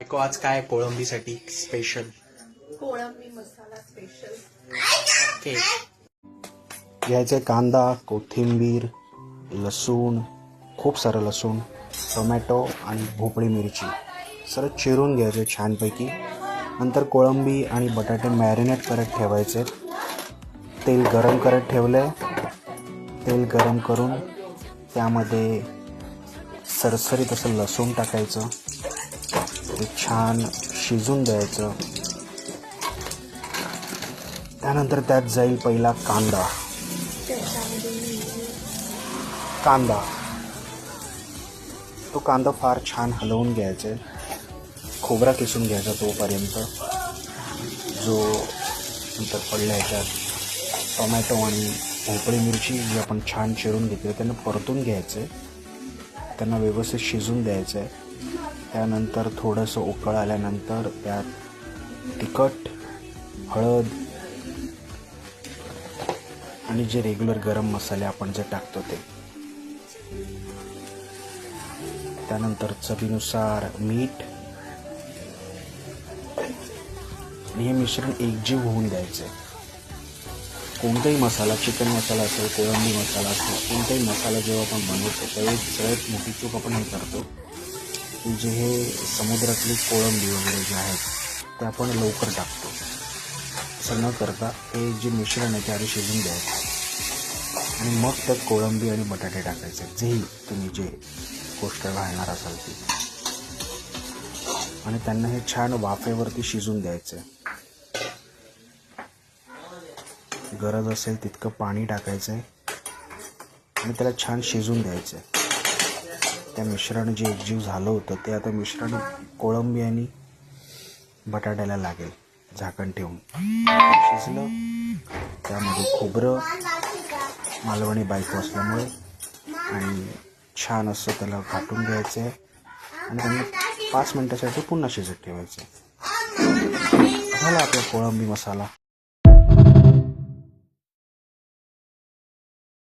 बायको आज काय कोळंबीसाठी स्पेशल? कोळंबी मसाला स्पेशल. ओके. घ्यायचे कांदा, कोथिंबीर, लसूण, खूप सारं लसूण, टोमॅटो आणि भोपळी मिरची सर्व चिरून घ्यायचे छानपैकी. नंतर कोळंबी आणि बटाटे मॅरिनेट करत ठेवायचे. तेल गरम करत ठेवले. तेल गरम करून त्यामध्ये सरसरीत असं लसूण टाकायचं. ते छान शिजून द्यायचं. त्यानंतर त्यात जाईल पहिला कांदा. तो कांदा फार छान हलवून घ्यायचा. खोबरा किसून घ्यायचा तोपर्यंत, जो नंतर पडल्या ह्याच्यात टोमॅटो आणि भोपळी मिरची जी आपण छान चिरून घेतली त्यांना परतून घ्यायचं आहे. त्यांना व्यवस्थित शिजून द्यायचं आहे. त्यानंतर थोडंसं उकळ आल्यानंतर त्यात तिखट, हळद आणि जे रेग्युलर गरम मसाले आपण जे टाकतो ते, त्यानंतर चवीनुसार मीठ, आणि हे मिश्रण एकजीव होऊन द्यायचं आहे. कोणताही मसाला, चिकन मसाला असेल, कोळंबी मसाला असेल, कोणताही मसाला जेव्हा आपण बनवतो त्यावेळी सगळ्यात मोठी चूक आपण हे करतो की जे हे समुद्रातली कोळंबी वगैरे जे आहेत ते आपण लवकर टाकतो. असं न करता हे जे मिश्रण आहे ते आधी शिजून द्यायचं आणि मग त्यात कोळंबी आणि बटाटे टाकायचे, जेही तुम्ही जे गोष्ट घालणार असाल ती, आणि त्यांना हे छान वाफेवरती शिजून द्यायचं. गरज असेल तितकं पाणी टाकायचं आहे आणि त्याला छान शिजून द्यायचं. त्या मिश्रण जे एकजीव झालं होतं ते आता मिश्रण कोळंबी आणि बटाट्याला लागेल. झाकण ठेवून शिजलं. त्यामध्ये खोबरं, मालवणी बायको असल्यामुळे, आणि छान असं त्याला घाटून घ्यायचं आहे आणि त्यांना 5 मिनिटासाठी पुन्हा शिजत ठेवायचं. झाला आपला कोळंबी मसाला.